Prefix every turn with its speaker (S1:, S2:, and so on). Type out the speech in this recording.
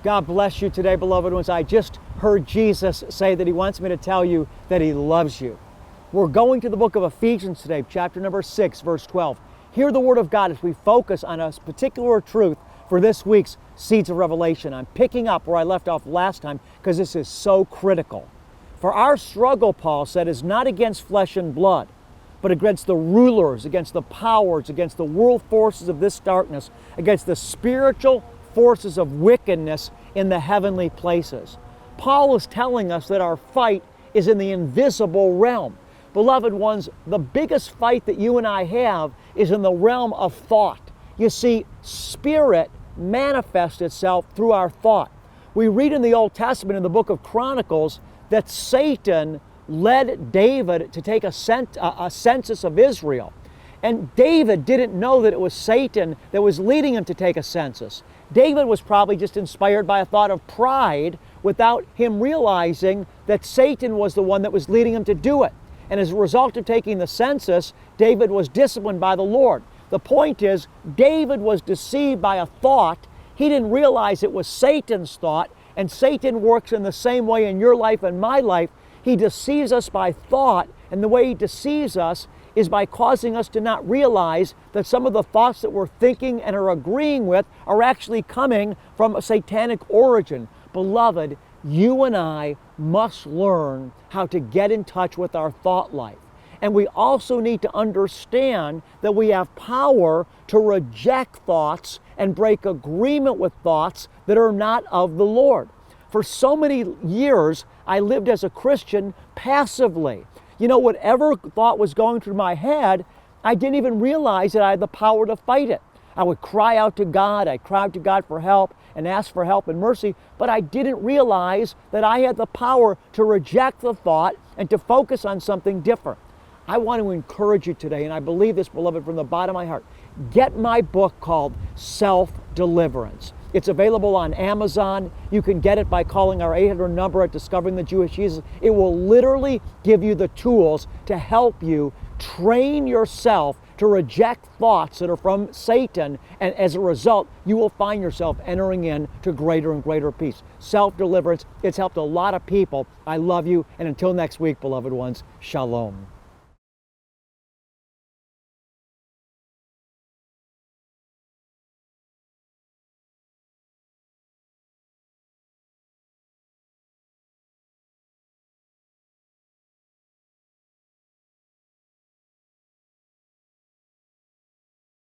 S1: God bless you today, beloved ones. I just heard Jesus say that He wants me to tell you that He loves you. We're going to the book of Ephesians today, chapter number 6, verse 12. Hear the Word of God as we focus on a particular truth for this week's Seeds of Revelation. I'm picking up where I left off last time because this is so critical. For our struggle, Paul said, is not against flesh and blood, but against the rulers, against the powers, against the world forces of this darkness, against the spiritual forces of wickedness in the heavenly places. Paul is telling us that our fight is in the invisible realm. Beloved ones, the biggest fight that you and I have is in the realm of thought. You see, spirit manifests itself through our thought. We read in the Old Testament in the book of Chronicles that Satan led David to take a census of Israel. And David didn't know that it was Satan that was leading him to take a census. David was probably just inspired by a thought of pride without him realizing that Satan was the one that was leading him to do it. And as a result of taking the census, David was disciplined by the Lord. The point is, David was deceived by a thought. He didn't realize it was Satan's thought, and Satan works in the same way in your life and my life. He deceives us by thought, and the way he deceives us is by causing us to not realize that some of the thoughts that we're thinking and are agreeing with are actually coming from a satanic origin. Beloved, you and I must learn how to get in touch with our thought life. And we also need to understand that we have power to reject thoughts and break agreement with thoughts that are not of the Lord. For so many years, I lived as a Christian passively. You know, whatever thought was going through my head, I didn't even realize that I had the power to fight it. I would cry out to God, I'd cry out to God for help and ask for help and mercy, but I didn't realize that I had the power to reject the thought and to focus on something different. I want to encourage you today, and I believe this, beloved, from the bottom of my heart. Get my book called Self-Deliverance. It's available on Amazon. You can get it by calling our 800 number at Discovering the Jewish Jesus. It will literally give you the tools to help you train yourself to reject thoughts that are from Satan, and as a result, you will find yourself entering into greater and greater peace. Self-deliverance, it's helped a lot of people. I love you, and until next week, beloved ones, shalom.